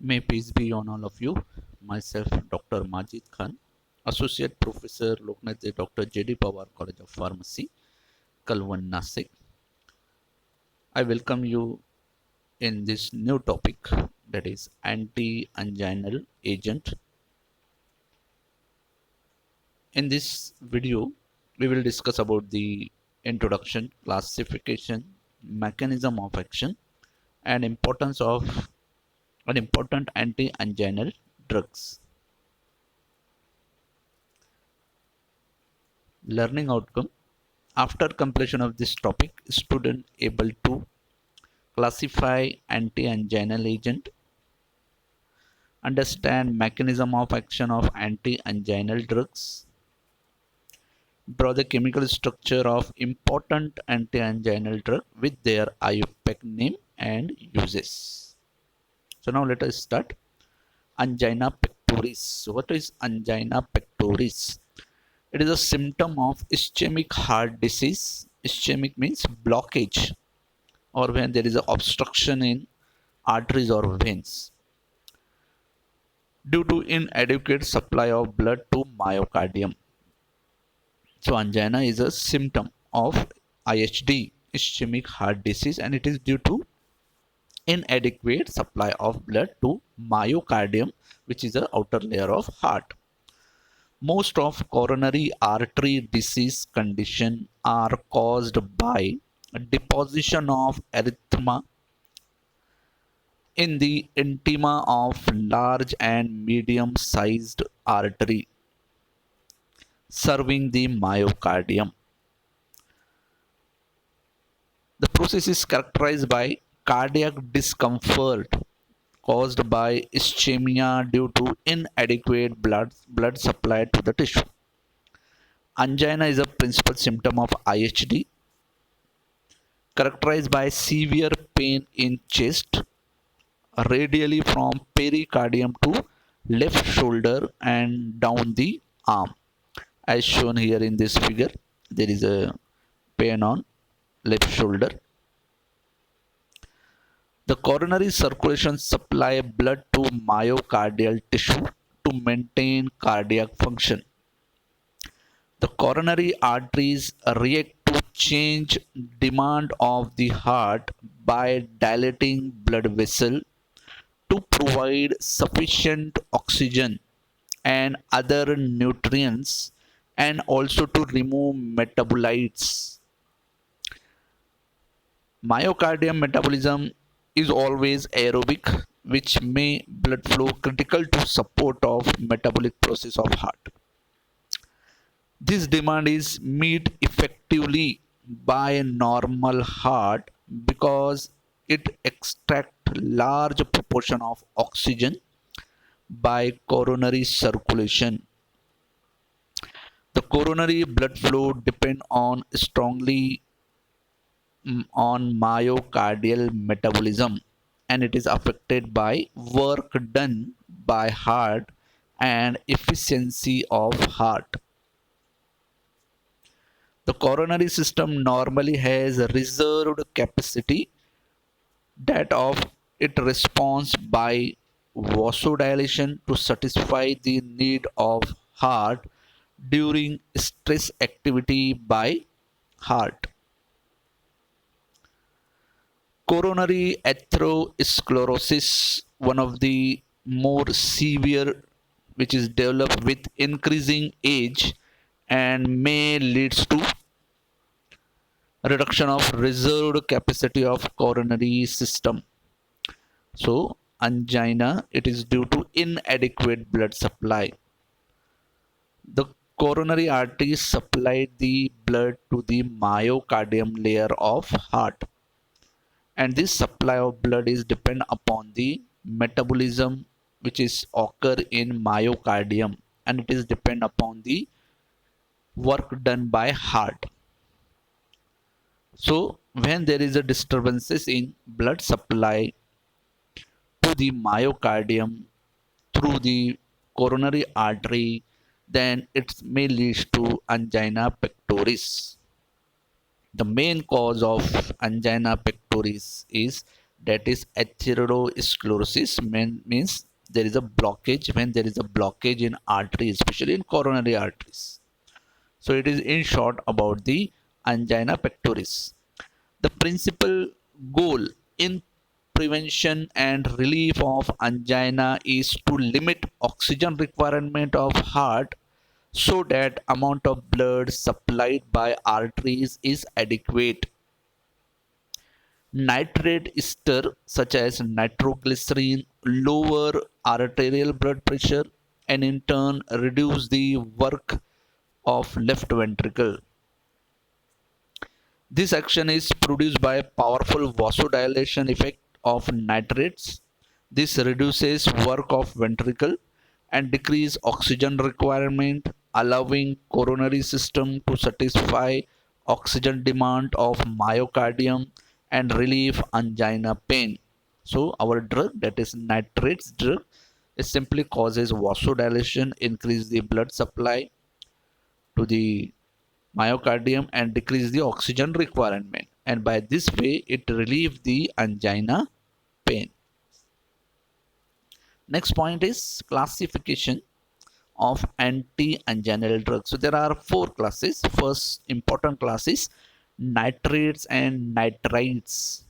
May peace be on all of you. Myself, Dr. Majid Khan, Associate Professor, Loknath Dr. J.D. Pawar College of Pharmacy, Kalwan, Nasik. I welcome you in this new topic, that is anti-anginal agent. In this video, we will discuss about the introduction, classification, mechanism of action, and importance of an important anti-anginal drugs. Learning outcome. After completion of this topic, student able to classify anti-anginal agent, understand mechanism of action of anti-anginal drugs, draw the chemical structure of important anti-anginal drug with their IUPAC name and uses. So now let us start. Angina pectoris. So what is angina pectoris? It is a symptom of ischemic heart disease. Ischemic means blockage, or when there is an obstruction in arteries or veins due to inadequate supply of blood to myocardium. So angina is a symptom of IHD, ischemic heart disease, and it is due to inadequate supply of blood to myocardium, which is the outer layer of heart. Most of coronary artery disease condition are caused by deposition of erythema in the intima of large and medium sized artery serving the myocardium. The process is characterized by cardiac discomfort caused by ischemia due to inadequate blood supply to the tissue. Angina is a principal symptom of IHD, characterized by severe pain in chest, radially from pericardium to left shoulder and down the arm. As shown here in this figure, there is a pain on left shoulder. The coronary circulation supply blood to myocardial tissue to maintain cardiac function. The coronary arteries react to change demand of the heart by dilating blood vessel to provide sufficient oxygen and other nutrients, and also to remove metabolites. Myocardium metabolism is always aerobic, which may blood flow critical to support of metabolic process of heart. This demand is met effectively by a normal heart because it extracts large proportion of oxygen by coronary circulation. The coronary blood flow depend on strongly on myocardial metabolism, and it is affected by work done by heart and efficiency of heart. The coronary system normally has a reserved capacity that of it responds by vasodilation to satisfy the need of heart during stress activity by heart. Coronary atherosclerosis, one of the more severe, which is developed with increasing age and may leads to reduction of reserved capacity of coronary system. So angina, it is due to inadequate blood supply. The coronary arteries supply the blood to the myocardium layer of heart, and this supply of blood is depend upon the metabolism which is occur in myocardium, and it is depend upon the work done by heart. So when there is a disturbances in blood supply to the myocardium through the coronary artery, then it may lead to angina pectoris. The main cause of angina pectoris is that is atherosclerosis, means there is a blockage, when there is a blockage in artery, especially in coronary arteries. So it is in short about the angina pectoris. The principal goal in prevention and relief of angina is to limit oxygen requirement of heart so that amount of blood supplied by arteries is adequate. Nitrate ester such as nitroglycerin lower arterial blood pressure and in turn reduce the work of left ventricle. This action is produced by a powerful vasodilation effect of nitrates. This reduces work of ventricle and decrease oxygen requirement, allowing coronary system to satisfy oxygen demand of myocardium and relieve angina pain. So our drug, that is nitrates drug, it simply causes vasodilation, increase the blood supply to the myocardium and decrease the oxygen requirement, and by this way it relieves the angina pain. Next point is classification of anti-anginal drugs. So there are four classes. First important class is nitrates and nitrites.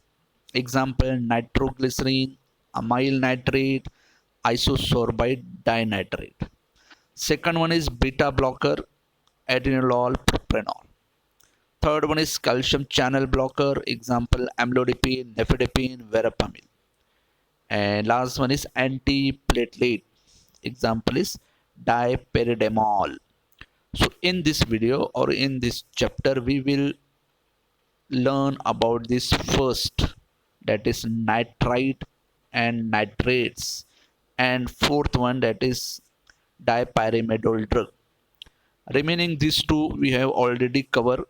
Example: nitroglycerin, amyl nitrate, isosorbide dinitrate. Second one is beta blocker, atenolol propranolol. Third one is calcium channel blocker, example amlodipine, nifedipine, verapamil. And last one is antiplatelet, example is dipyridamole. So in this video or in this chapter we will learn about this first, that is nitrite and nitrates, and fourth one, that is dipyrimidine drug. Remaining these two we have already covered.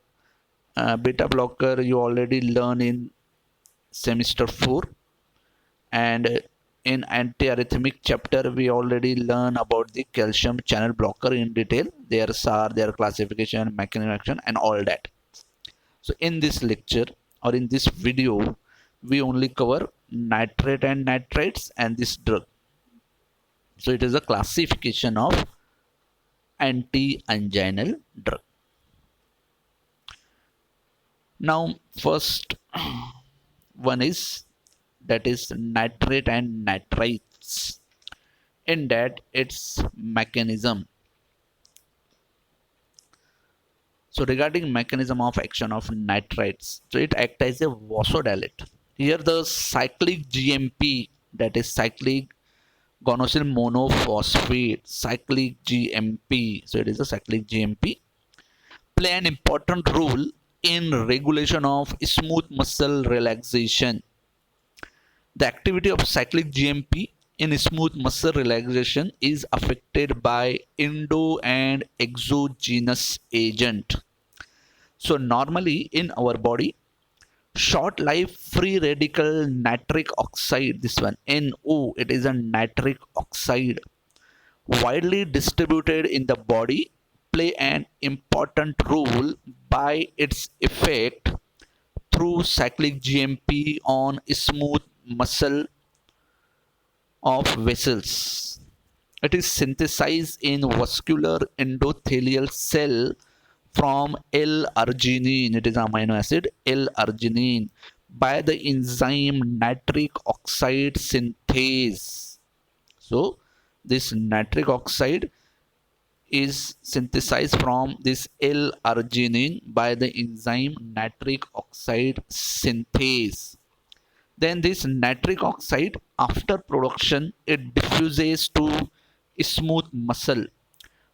Beta blocker you already learn in semester 4, and in antiarrhythmic chapter we already learn about the calcium channel blocker in detail, their SAR, their classification, mechanism action and all that. So in this lecture or in this video we only cover nitrate and nitrates and this drug. So it is a classification of anti-anginal drug. Now first one is, that is nitrate and nitrites, in that its mechanism. So regarding mechanism of action of nitrites, so it acts as a vasodilator. Here the cyclic GMP, that is cyclic guanosyl monophosphate, cyclic GMP, so it is a cyclic GMP, play an important role in regulation of smooth muscle relaxation. The activity of cyclic GMP in smooth muscle relaxation is affected by endo and exogenous agent. So normally in our body, short life free radical nitric oxide, this one NO, it is a nitric oxide, widely distributed in the body, play an important role by its effect through cyclic GMP on smooth muscle of vessels. It is synthesized in vascular endothelial cell from L-arginine, it is amino acid L-arginine, by the enzyme nitric oxide synthase. So this nitric oxide is synthesized from this L-arginine by the enzyme nitric oxide synthase. Then this nitric oxide, after production, it diffuses to smooth muscle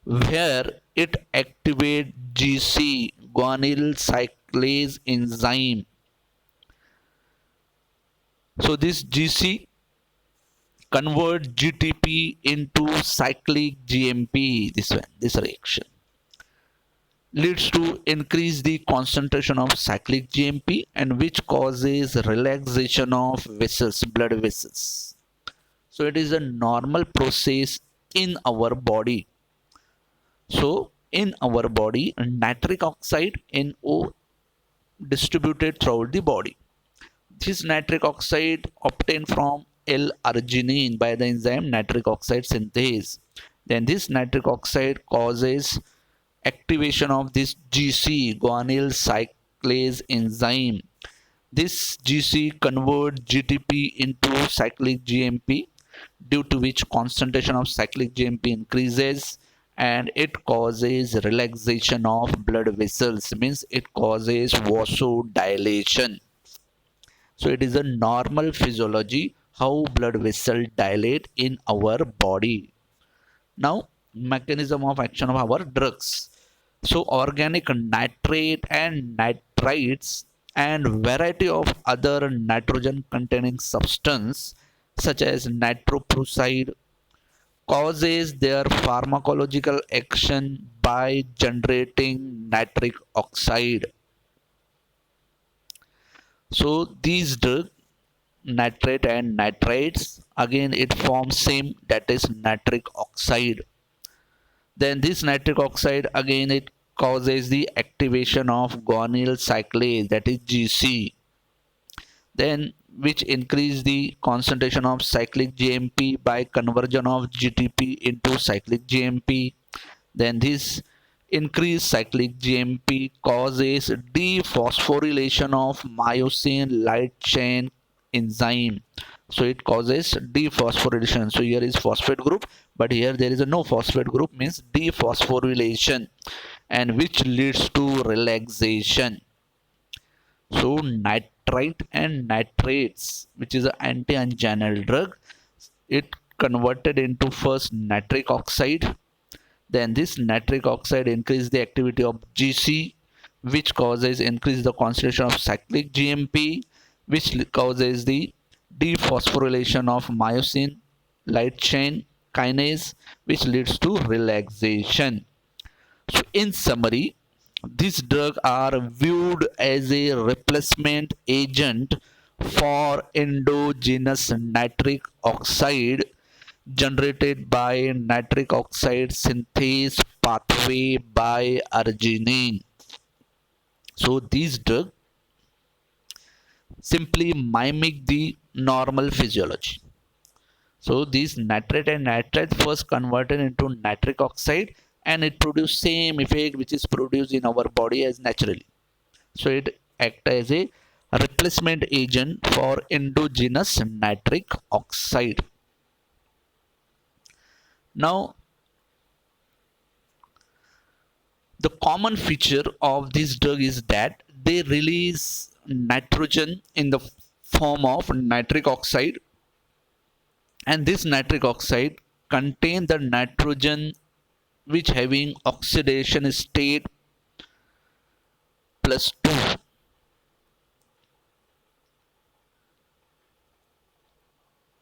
where it activates GC, guanyl cyclase enzyme. So this GC converts GTP into cyclic GMP. This reaction leads to increase the concentration of cyclic GMP, and which causes relaxation of vessels, blood vessels. So it is a normal process in our body. So in our body, nitric oxide NO distributed throughout the body. This nitric oxide obtained from L-arginine by the enzyme nitric oxide synthase. Then this nitric oxide causes activation of this GC, guanyl cyclase enzyme. This GC converts GTP into cyclic GMP, due to which concentration of cyclic GMP increases, and it causes relaxation of blood vessels, means it causes vasodilation. So it is a normal physiology how blood vessel dilate in our body. Now, mechanism of action of our drugs. So organic nitrate and nitrites and variety of other nitrogen containing substance such as nitroprusside causes their pharmacological action by generating nitric oxide. So these drugs, nitrate and nitrites, again it forms same, that is nitric oxide. Then this nitric oxide again it causes the activation of guanyl cyclase, that is GC, then which increase the concentration of cyclic GMP by conversion of GTP into cyclic GMP. Then this increased cyclic GMP causes dephosphorylation of myosin light chain enzyme. So it causes dephosphorylation. So here is phosphate group, but here there is a no phosphate group, means dephosphorylation, and which leads to relaxation. So nitrite and nitrates, which is an anti-anginal drug, it converted into first nitric oxide. Then this nitric oxide increase the activity of GC, which causes increase the concentration of cyclic GMP, which causes the dephosphorylation of myosin light chain kinase, which leads to relaxation. So in summary, these drugs are viewed as a replacement agent for endogenous nitric oxide generated by nitric oxide synthase pathway by arginine. So these drugs simply mimic the normal physiology. So these nitrate and nitrite first converted into nitric oxide, and it produces same effect which is produced in our body as naturally. So it acts as a replacement agent for endogenous nitric oxide. Now, the common feature of this drug is that they release nitrogen in the form of nitric oxide, and this nitric oxide contain the nitrogen which having oxidation state +2.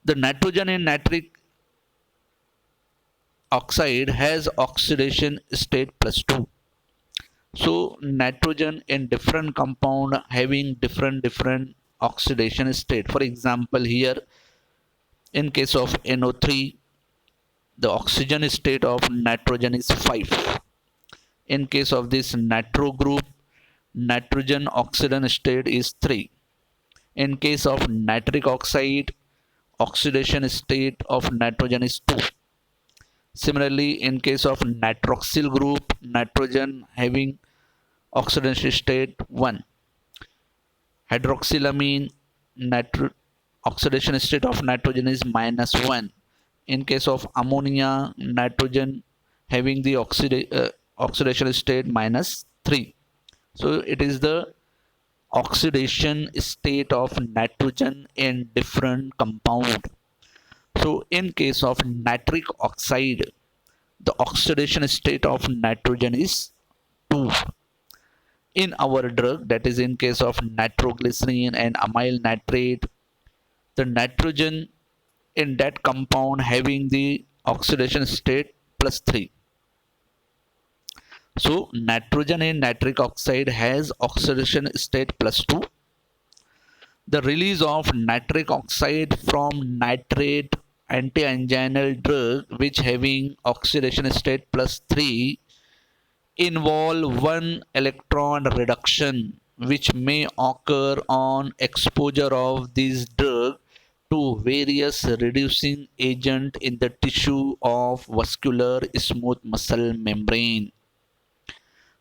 The nitrogen in nitric oxide has oxidation state +2. So nitrogen in different compound having different oxidation state. For example, here in case of NO3, the oxygen state of nitrogen is 5. In case of this nitro group, nitrogen oxidation state is 3. In case of nitric oxide, oxidation state of nitrogen is 2. Similarly, in case of nitroxyl group, nitrogen having oxidation state 1. Hydroxylamine, oxidation state of nitrogen is -1. In case of ammonia, nitrogen having the oxidation state -3. So it is the oxidation state of nitrogen in different compound. So in case of nitric oxide, the oxidation state of nitrogen is 2. In our drug, that is in case of nitroglycerin and amyl nitrate, the nitrogen in that compound having the oxidation state +3. So nitrogen in nitric oxide has oxidation state +2. The release of nitric oxide from nitrate anti-anginal drug which having oxidation state +3 involve one electron reduction which may occur on exposure of this drug to various reducing agent in the tissue of vascular smooth muscle membrane.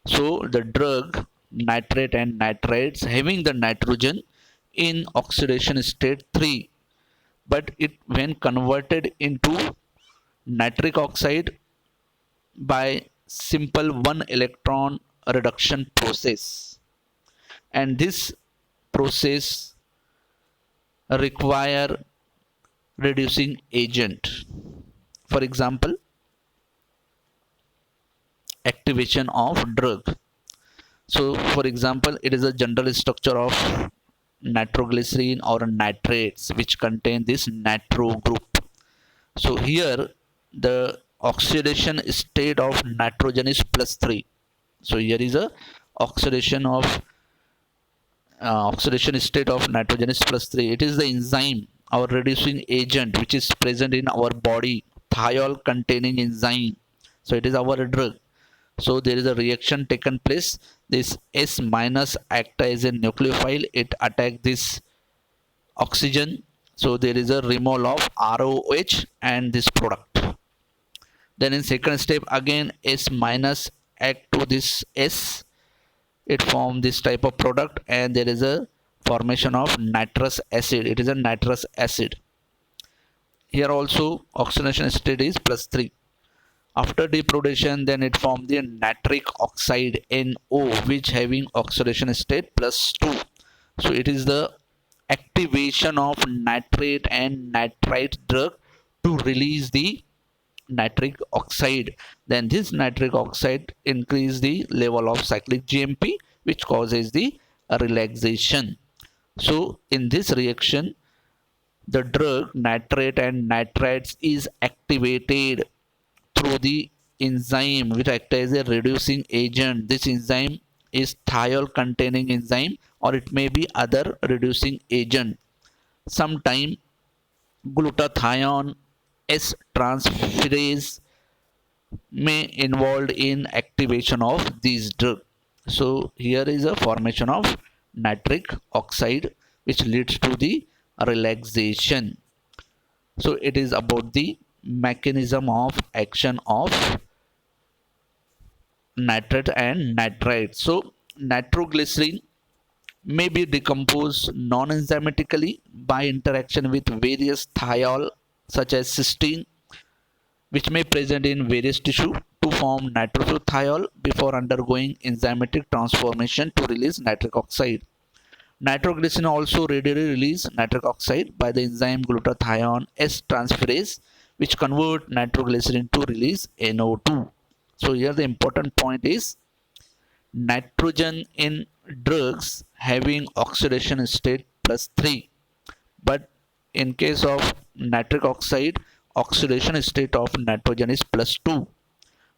So the drug nitrate and nitrites having the nitrogen in oxidation state 3, but it when converted into nitric oxide by simple one electron reduction process, and this process require reducing agent. For example, activation of drug. So for example, it is a general structure of nitroglycerin or nitrates which contain this nitro group. So here the oxidation state of nitrogen is +3. So here is a oxidation of oxidation state of nitrogen is +3. It is the enzyme, our reducing agent, which is present in our body, thiol containing enzyme. So it is our drug. So there is a reaction taken place. This S minus act as a nucleophile. It attack this oxygen. So there is a removal of ROH and this product. Then in second step again S minus act to this S. It form this type of product and there is a formation of nitrous acid. It is a nitrous acid. Here also oxidation state is +3. After deprodation, then it forms the nitric oxide NO, which having oxidation state +2. So it is the activation of nitrate and nitrite drug to release the nitric oxide. Then this nitric oxide increase the level of cyclic GMP, which causes the relaxation. So in this reaction, the drug nitrate and nitrites is activated through the enzyme which acts as a reducing agent. This enzyme is thiol containing enzyme or it may be other reducing agent. Sometime glutathione S transferase may involved in activation of these drug. So here is a formation of nitric oxide which leads to the relaxation. So it is about the mechanism of action of nitrate and nitrite. So nitroglycerin may be decomposed non-enzymatically by interaction with various thiol such as cysteine, which may present in various tissue to form nitrosothiol before undergoing enzymatic transformation to release nitric oxide. Nitroglycerin also readily release nitric oxide by the enzyme glutathione S transferase, which convert nitroglycerin to release NO2. So here the important point is nitrogen in drugs having oxidation state +3, but in case of nitric oxide, oxidation state of nitrogen is +2.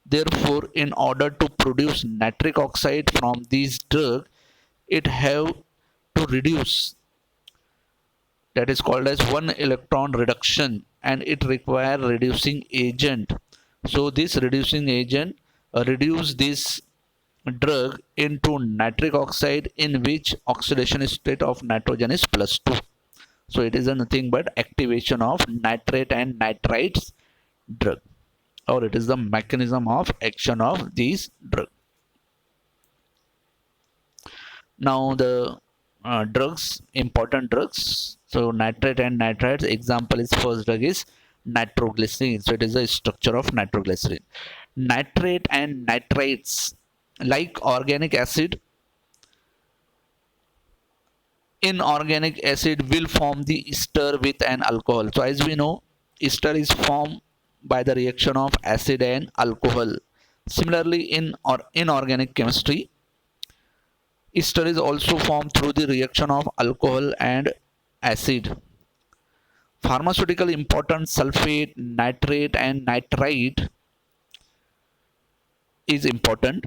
Therefore, in order to produce nitric oxide from these drug, it have to reduce, that is called as one electron reduction, and it require reducing agent. So this reducing agent reduce this drug into nitric oxide in which oxidation state of nitrogen is +2. So it is a nothing but activation of nitrate and nitrites drug, or it is the mechanism of action of these drug. Now the drugs, important drugs. So nitrate and nitrites, example is first drug is nitroglycerin. So it is a structure of nitroglycerin. Nitrate and nitrites, like organic acid, inorganic acid will form the ester with an alcohol. So as we know, ester is formed by the reaction of acid and alcohol. Similarly, in inorganic chemistry, ester is also formed through the reaction of alcohol and acid. Pharmaceutical important sulfate, nitrate and nitrite is important.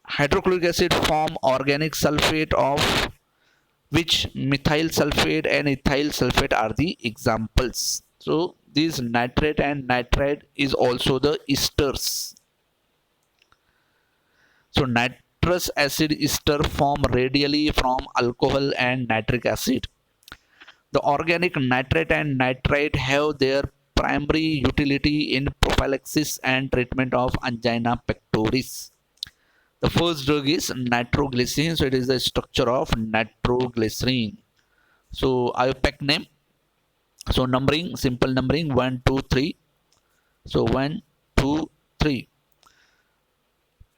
Hydrochloric acid form organic sulfate of which methyl sulfate and ethyl sulfate are the examples. So these nitrate and nitrite is also the esters. So nitrate Nitrous acid ester form radially from alcohol and nitric acid. The organic nitrate and nitrite have their primary utility in prophylaxis and treatment of angina pectoris. The first drug is nitroglycerin. So it is the structure of nitroglycerin. So IUPAC name. So numbering, simple numbering 1, 2, 3. So 1, 2, 3.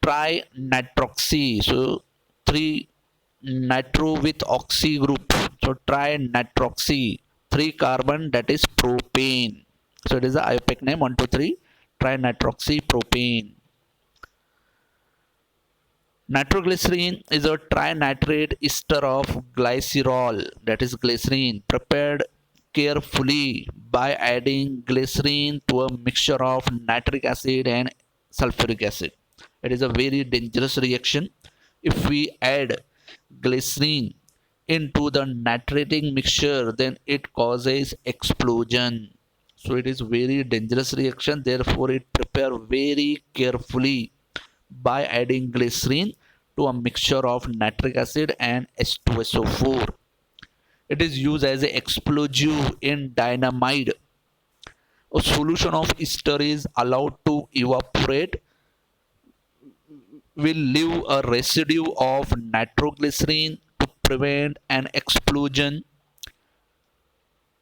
Trinitroxy. So 3 nitro with oxy group. So trinitroxy. 3 carbon, that is propane. So it is the IUPAC name 1, 2, 3. Trinitroxy propane. Nitroglycerin is a trinitrate ester of glycerol, that is glycerin, prepared carefully by adding glycerin to a mixture of nitric acid and sulfuric acid. It is a very dangerous reaction. If we add glycerin into the nitrating mixture, then it causes explosion. So it is very dangerous reaction. Therefore, it prepare very carefully by adding glycerin to a mixture of nitric acid and H2SO4. It is used as an explosive in dynamite. A solution of ester is allowed to evaporate, will leave a residue of nitroglycerin to prevent an explosion.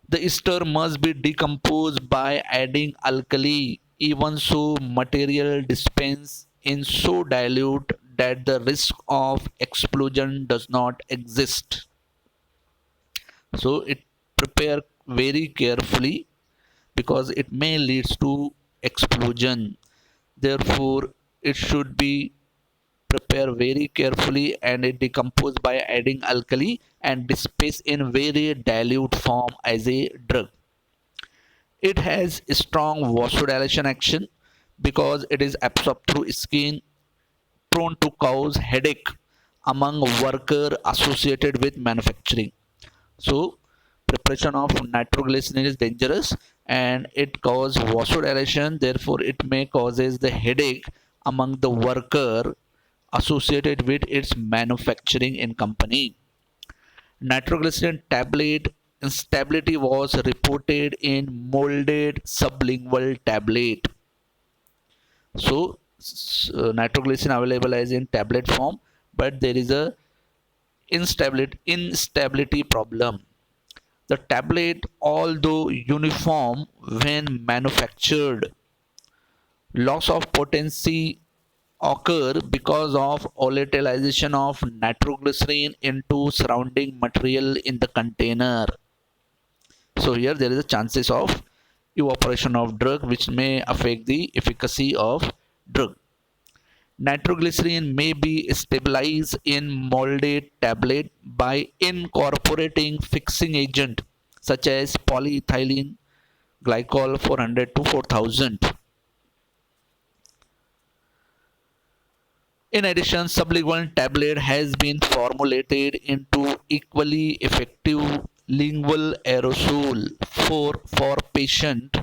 The ester must be decomposed by adding alkali. Even so, material dispensed in so dilute that the risk of explosion does not exist. So it prepare very carefully because it may leads to explosion. Therefore, it should be prepared very carefully and it decomposed by adding alkali and dispensed in very dilute form as a drug. It has a strong vasodilation action because it is absorbed through skin, prone to cause headache among worker associated with manufacturing. So preparation of nitroglycerin is dangerous and it causes vasodilation. Therefore, it may causes the headache among the worker associated with its manufacturing in company. Nitroglycerin tablet instability was reported in molded sublingual tablet. So nitroglycerin available as in tablet form, but there is a instability problem. The tablet, although uniform when manufactured, loss of potency occur because of volatilization of nitroglycerin into surrounding material in the container. So here there is a chances of evaporation of drug which may affect the efficacy of drug. Nitroglycerin may be stabilized in molded tablet by incorporating fixing agent such as polyethylene glycol 400 to 4000. In addition, sublingual tablet has been formulated into equally effective lingual aerosol for patients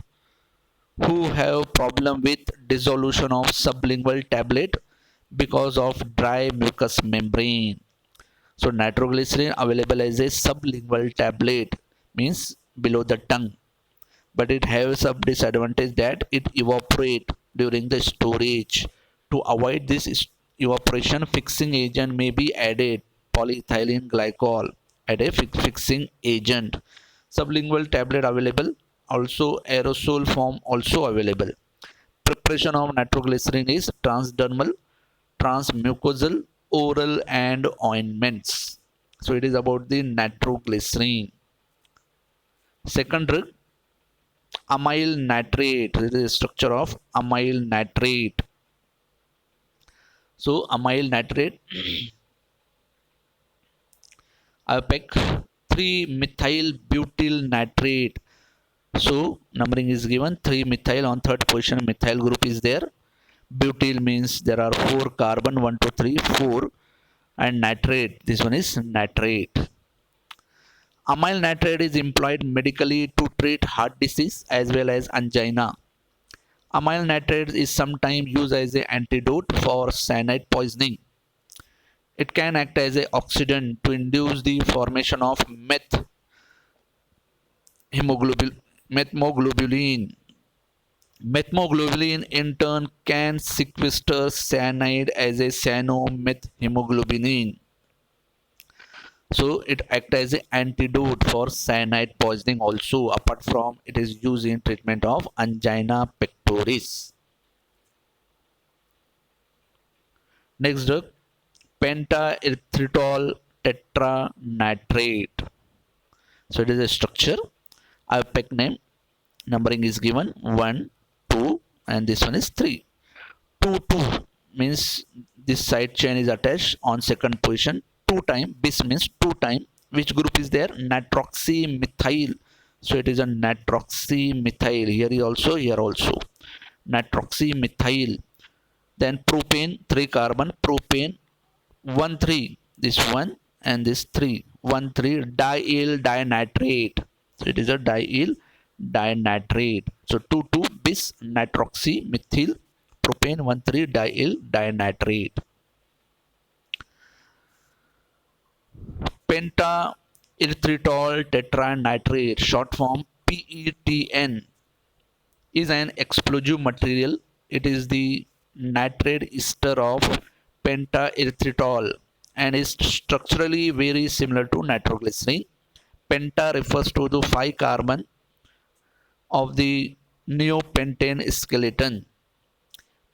who have problem with dissolution of sublingual tablet because of dry mucous membrane. So nitroglycerin available as a sublingual tablet means below the tongue, but it has some disadvantage that it evaporate during the storage. To avoid this evaporation, fixing agent may be added. Polyethylene glycol add a fixing agent. Sublingual tablet available, also aerosol form also available. Preparation of nitroglycerin is transdermal, transmucosal, oral and ointments. So it is about the nitroglycerin. Second drug, amyl nitrate. This is the structure of amyl nitrate. So amyl nitrate, IUPAC 3-methyl butyl nitrate. So numbering is given 3 methyl on third position methyl group is there. Butyl means there are 4 carbon 1 2 3 4 and nitrate, this one is nitrate. Amyl nitrate is employed medically to treat heart disease as well as angina. Amyl nitrate is sometimes used as an antidote for cyanide poisoning. It can act as an oxidant to induce the formation of methamoglobulin. Methamoglobulin in turn can sequester cyanide as a cyanomethemoglobin. So it acts as an antidote for cyanide poisoning also. Apart from it is used in treatment of angina pectoris. Next drug, pentaerythritol tetranitrate. So it is a structure. IUPAC name, numbering is given 1, 2, and this one is 3. 2, 2 means this side chain is attached on second position. 2 time, bis means 2 time. Which group is there? Nitroxymethyl. So it is a nitroxymethyl. Here is also, here also. Nitroxymethyl. Then propane, 3 carbon, propane, 1, 3. This one and this 3. 1, 3, diel dinitrate. So it is a diel dinitrate. So 2, 2 bis nitroxymethyl propane 1, 3 diel dinitrate. Pentaerythritol tetranitrate, short form PETN, is an explosive material. It is the nitrate ester of pentaerythritol and is structurally very similar to nitroglycerin. Penta refers to the 5 carbon of the neopentane skeleton.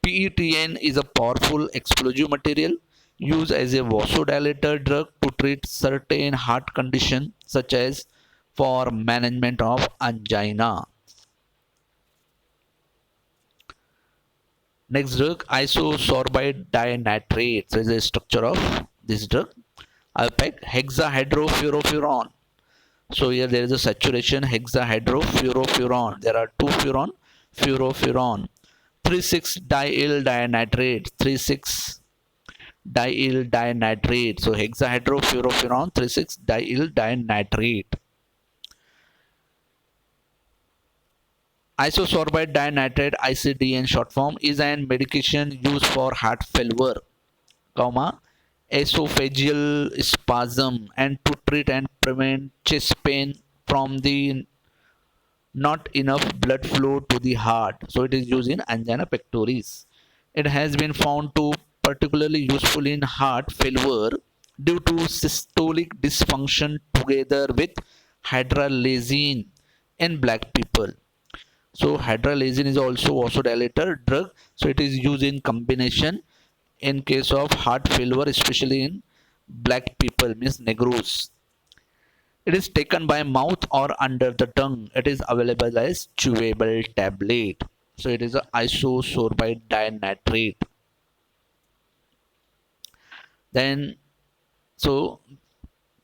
PETN is a powerful explosive material used as a vasodilator drug to treat certain heart conditions such as for management of angina. Next drug, isosorbide dinitrate. So is a structure of this drug. IUPAC, hexahydrofurofuron. So here there is a saturation hexahydrofurofuron. There are 2 furon, furofuron. 3,6-diel dinitrate. 3,6-diel dinitrate. So hexahydrofurofuron 3,6-diel dinitrate. Isosorbide dinitrate, ICD in short form, is an medication used for heart failure, esophageal spasm, and to treat and prevent chest pain from the not enough blood flow to the heart. So it is used in angina pectoris. It has been found to particularly useful in heart failure due to systolic dysfunction together with hydralazine in black people. So hydralazine is also vasodilator drug. So it is used in combination in case of heart failure, especially in black people, means negros. It is taken by mouth or under the tongue. It is available as chewable tablet. So it is a isosorbide dinitrate. Then, so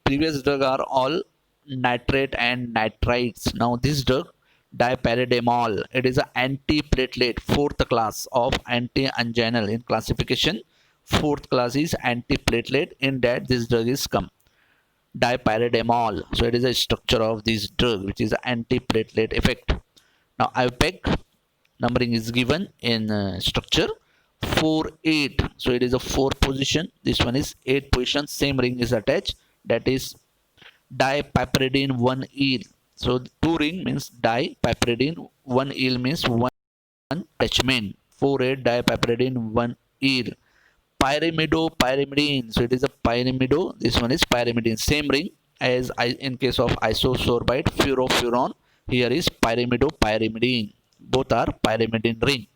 previous drug are all nitrate and nitrites. Now this drug, dipyridamole, it is an antiplatelet, 4th class of anti-anginal in classification. 4th class is antiplatelet. In that this drug is come. Dipyridamole. So it is a structure of this drug which is antiplatelet effect. Now IUPAC numbering is given in structure 4, 8. So it is a 4 position. This one is 8 position. Same ring is attached. That is dipiperidine 1-eel. So 2 ring means dipiperidine, 1-eel means 1 attachment. 4, 8 dipiperidine 1-eel. Pyrimidopyrimidine. So it is a pyrimido. This one is pyrimidine. Same ring as in case of isosorbide furofuron. Here is pyrimidopyrimidine. Both are pyrimidine ring.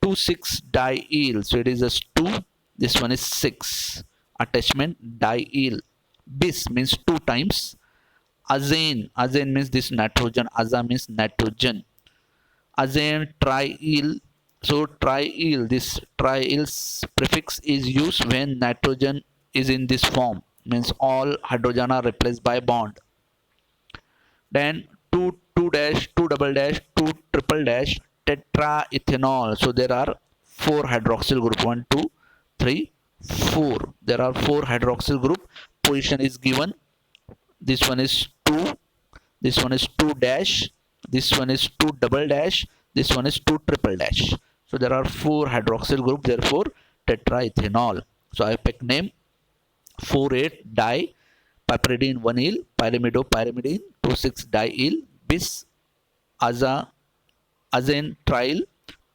2,6-diel. So it is a 2. This one is 6. Attachment diel. Bis means 2 times. Azane. Azane means this nitrogen. Aza means nitrogen. Azane triel. So triel, this triel's prefix is used when nitrogen is in this form, means all hydrogen are replaced by bond. Then 2, 2 dash, 2 double dash, 2 triple dash, tetraethanol. So there are 4 hydroxyl group, 1, 2, 3, 4. There are 4 hydroxyl group. Position is given. This one is 2. This one is 2 dash. This one is 2 double dash. This one is 2 triple dash. So there are 4 hydroxyl group, therefore tetraethanol. So IUPAC name, 4,8 dipiperidine 1-il, pyrimidopyrimidine 2,6-diel, bis azathioprine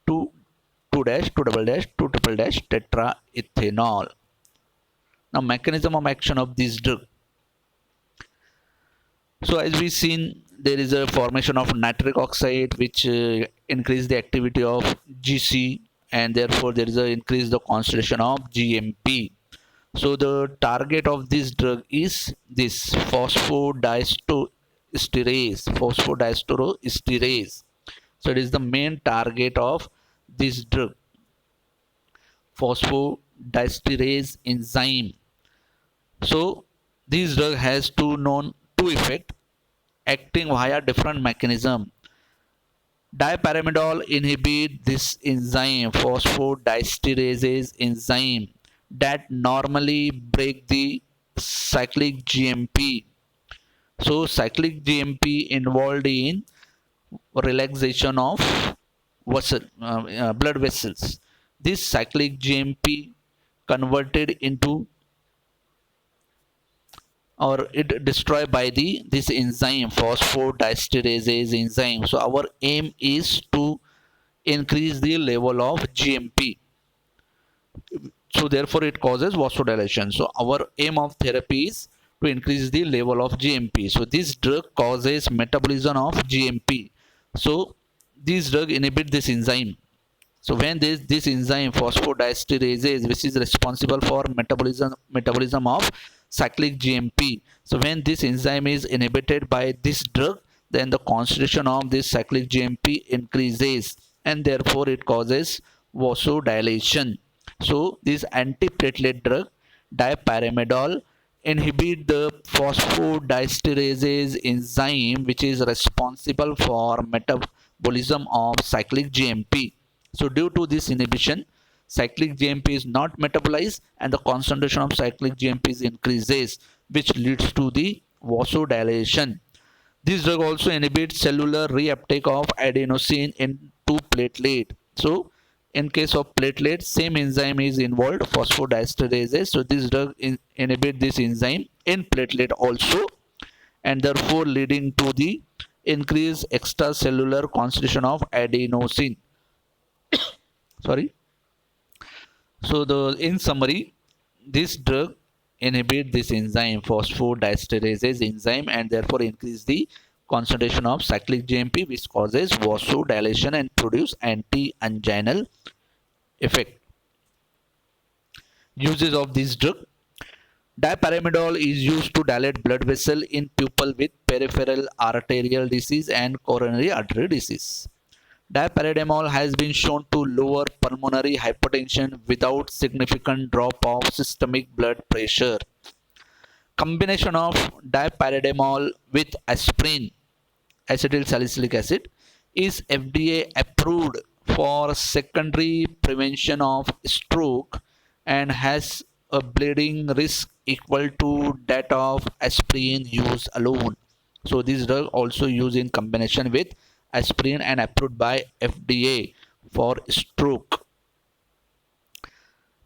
2 2 dash 2 double dash 2 triple dash tetraethanol. Now mechanism of action of this drug. So as we seen, there is a formation of nitric oxide which increase the activity of GC, and therefore there is a increase the concentration of GMP. So the target of this drug is this phosphodiesterase. So it is the main target of this drug, phosphodiesterase enzyme. So this drug has two effect acting via different mechanism. Dipyrimidol inhibit this enzyme, phosphodiesterase enzyme, that normally break the cyclic GMP. So cyclic GMP involved in relaxation of blood vessels. This cyclic GMP converted into or it destroyed by this enzyme, phosphodiesterase enzyme. So our aim is to increase the level of GMP. So therefore it causes vasodilation. So our aim of therapy is to increase the level of GMP. So this drug causes metabolism of GMP. So this drug inhibit this enzyme. So when this enzyme phosphodiesterase, which is responsible for metabolism of cyclic GMP, so when this enzyme is inhibited by this drug, then the concentration of this cyclic GMP increases, and therefore it causes vasodilation. So this antiplatelet drug dipyrimidol inhibit the phosphodiesterase enzyme, which is responsible for metabolism of cyclic GMP. So due to this inhibition, cyclic GMP is not metabolized and the concentration of cyclic GMP increases, which leads to the vasodilation. This drug also inhibits cellular reuptake of adenosine into platelet. So in case of platelet, same enzyme is involved, phosphodiesterase. So this drug inhibits this enzyme in platelet also, and therefore leading to the increased extracellular concentration of adenosine. Sorry. So in summary, this drug inhibit this enzyme, phosphodiesterase enzyme, and therefore increase the concentration of cyclic GMP, which causes vasodilation and produce anti-anginal effect. Uses of this drug. Dipyrimidol is used to dilate blood vessel in people with peripheral arterial disease and coronary artery disease. Dipyridamole has been shown to lower pulmonary hypertension without significant drop of systemic blood pressure. Combination of dipyridamole with aspirin, acetyl salicylic acid, is FDA approved for secondary prevention of stroke and has a bleeding risk equal to that of aspirin use alone. So this drug also used in combination with aspirin and approved by FDA for stroke.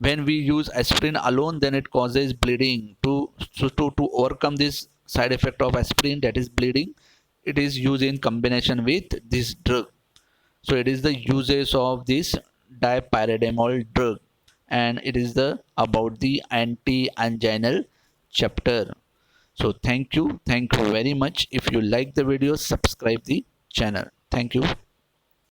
When we use aspirin alone, then it causes bleeding. To overcome this side effect of aspirin, that is bleeding, it is used in combination with this drug. So it is the uses of this dipyridamole drug, and it is the about the anti-anginal chapter. So thank you very much. If you like the video, subscribe the channel. Thank you.